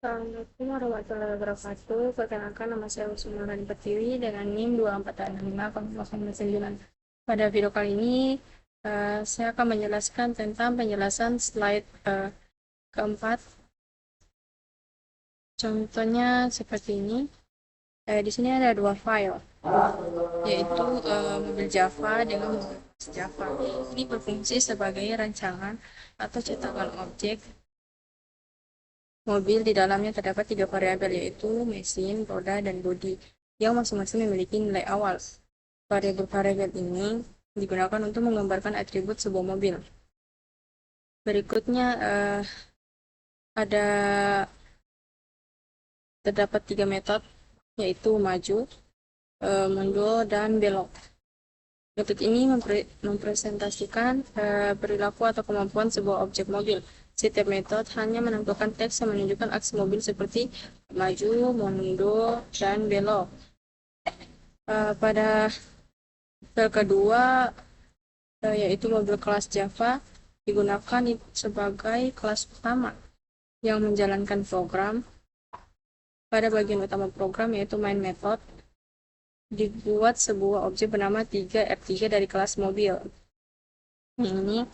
Assalamualaikum warahmatullahi wabarakatuh. Perkenalkan, nama saya Usman Pertiwi dengan NIM 2465,9. Pada video kali ini, saya akan menjelaskan tentang penjelasan slide keempat. Contohnya seperti ini. Di sini ada dua file, yaitu mobil Java dengan mobil Java. Ini berfungsi sebagai rancangan atau cetakan objek mobil. Di dalamnya terdapat tiga variabel, yaitu mesin, roda, dan bodi, yang masing-masing memiliki nilai awal. Variabel-variabel ini digunakan untuk menggambarkan atribut sebuah mobil. Berikutnya ada terdapat tiga metode, yaitu maju, mundur, dan belok. Metode ini mempresentasikan perilaku atau kemampuan sebuah objek mobil. Setiap metode hanya menampilkan teks yang menunjukkan aksi mobil seperti maju, mundur, dan belok. Pada file kedua, yaitu mobil kelas Java, digunakan sebagai kelas utama yang menjalankan program. Pada bagian utama program, yaitu main method, dibuat sebuah objek bernama 3R3 dari kelas mobil. Ini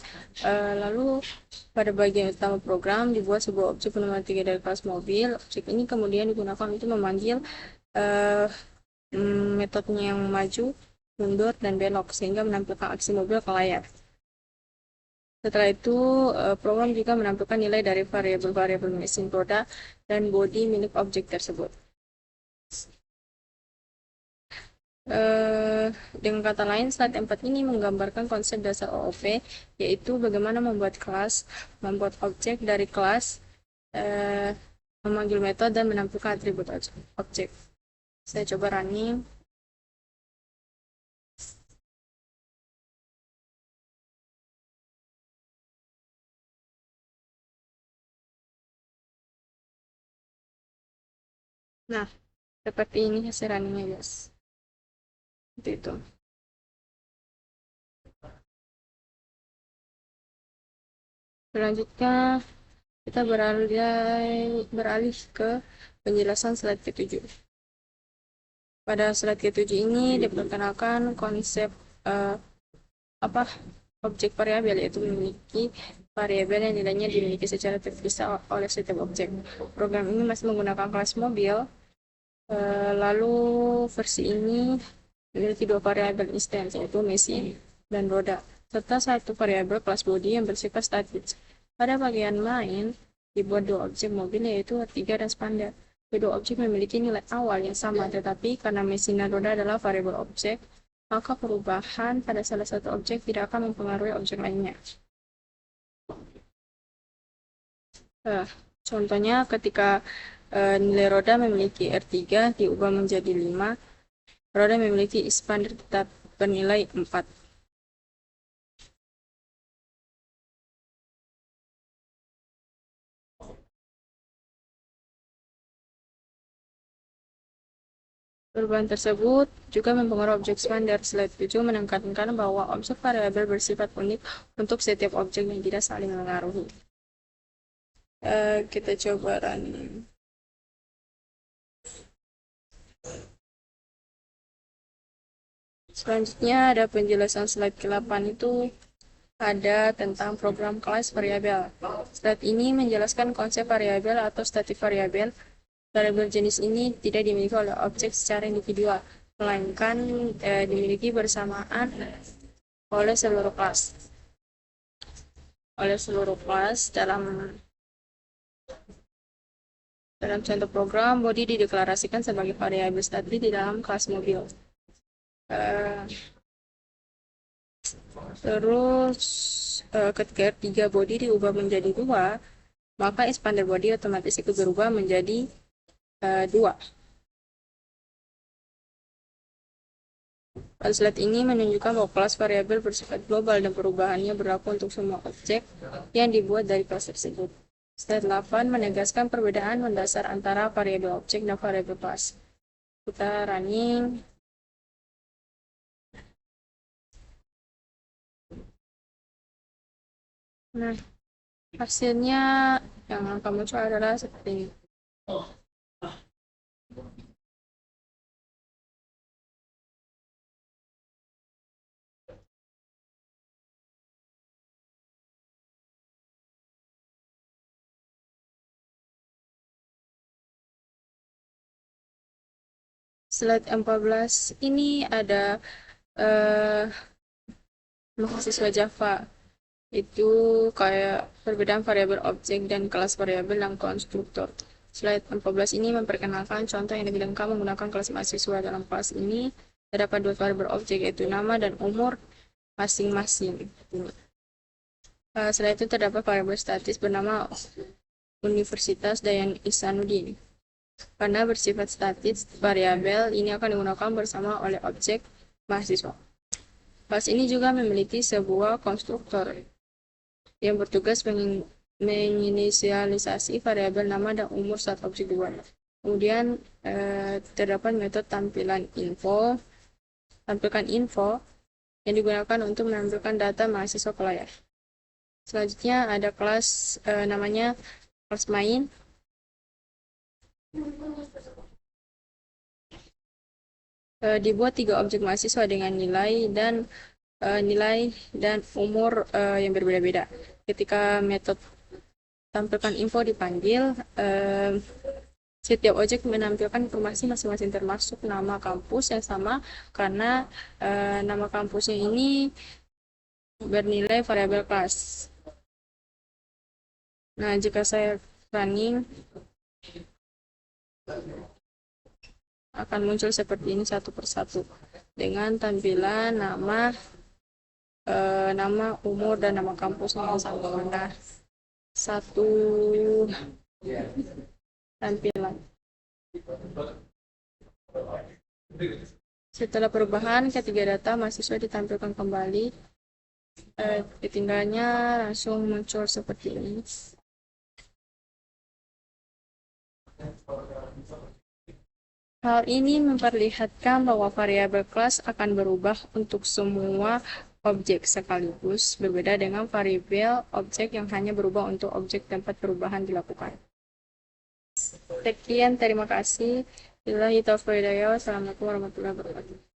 lalu pada bagian utama program dibuat sebuah objek bernama 3 dari kelas mobil. Objek ini kemudian digunakan untuk memanggil metodenya yang maju, mundur, dan belok, sehingga menampilkan aksi mobil ke layar. Setelah itu, program juga menampilkan nilai dari variabel-variabel mesin, roda, dan bodi milik objek tersebut. Dengan kata lain, slide 4 ini menggambarkan konsep dasar OOP, yaitu bagaimana membuat kelas, membuat objek dari kelas, memanggil metode, dan menampilkan atribut objek. Saya coba running. Nah, seperti ini hasil runningnya, guys. Seperti itu. Selanjutnya, kita beralih ke penjelasan slide ke-7. Pada slide ke-7 ini diperkenalkan konsep objek variabel, yaitu memiliki variabel yang nilainya dimiliki secara terpisah oleh setiap objek. Program ini masih menggunakan kelas mobil. Lalu versi ini memiliki dua variabel instance, yaitu mesin dan roda, serta satu variabel kelas bodi yang bersifat statis. Pada bagian main, dibuat dua objek mobil, yaitu R3 dan Spandar. Kedua objek memiliki nilai awal yang sama, tetapi karena mesin dan roda adalah variabel objek, maka perubahan pada salah satu objek tidak akan mempengaruhi objek lainnya. Contohnya ketika nilai roda memiliki R3 diubah menjadi 5, roda memiliki expander tetap bernilai 4. Perubahan tersebut juga mempengaruhi objek expander. Slide 7 menekankan bahwa objek variabel bersifat unik untuk setiap objek yang tidak saling mengaruhi. Kita coba running. Selanjutnya ada penjelasan slide ke-8, itu ada tentang program kelas variabel. Slide ini menjelaskan konsep variabel atau static variabel. Variabel jenis ini tidak dimiliki oleh objek secara individual, melainkan dimiliki bersamaan oleh seluruh kelas. Dalam contoh program, body dideklarasikan sebagai variabel statis di dalam kelas mobil. Terus ketika R3 body diubah menjadi 2, maka expander body otomatis ikut berubah menjadi 2. Slide ini menunjukkan bahwa kelas variabel bersifat global dan perubahannya berlaku untuk semua objek yang dibuat dari kelas tersebut. Slide 8 menegaskan perbedaan mendasar antara variabel objek dan variabel kelas. Kita running. Nah, hasilnya yang akan muncul adalah seperti ini. Slide 14 ini ada mahasiswa Java. Itu kayak perbedaan variabel objek dan kelas variabel dan konstruktor. Slide 14 ini memperkenalkan contoh yang lebih lengkap menggunakan kelas mahasiswa. Dalam kelas ini terdapat dua variabel objek, yaitu nama dan umur masing-masing. Selain itu terdapat variabel statis bernama Universitas Dayan Ihsanuddin. Karena bersifat statis, variabel ini akan digunakan bersama oleh objek mahasiswa. Kelas ini juga memiliki sebuah konstruktor yang bertugas menginisialisasi variabel nama dan umur saat objek dibuat. Kemudian terdapat metode tampilkan info yang digunakan untuk menampilkan data mahasiswa ke layar. Selanjutnya ada kelas namanya kelas main. Dibuat 3 objek mahasiswa dengan nilai dan umur yang berbeda-beda. Ketika metode tampilkan info dipanggil, setiap objek menampilkan informasi masing-masing termasuk nama kampus yang sama karena nama kampusnya ini bernilai variabel kelas. Nah, jika saya running akan muncul seperti ini satu persatu dengan tampilan nama, umur dan nama kampus yang sama. Nah, satu tampilan. Setelah perubahan ketiga data mahasiswa ditampilkan kembali. Ketinggalannya langsung muncul seperti ini. Hal ini memperlihatkan bahwa variabel kelas akan berubah untuk semua objek sekaligus, berbeda dengan variabel objek yang hanya berubah untuk objek tempat perubahan dilakukan. Sekian, terima kasih. Assalamualaikum warahmatullahi wabarakatuh.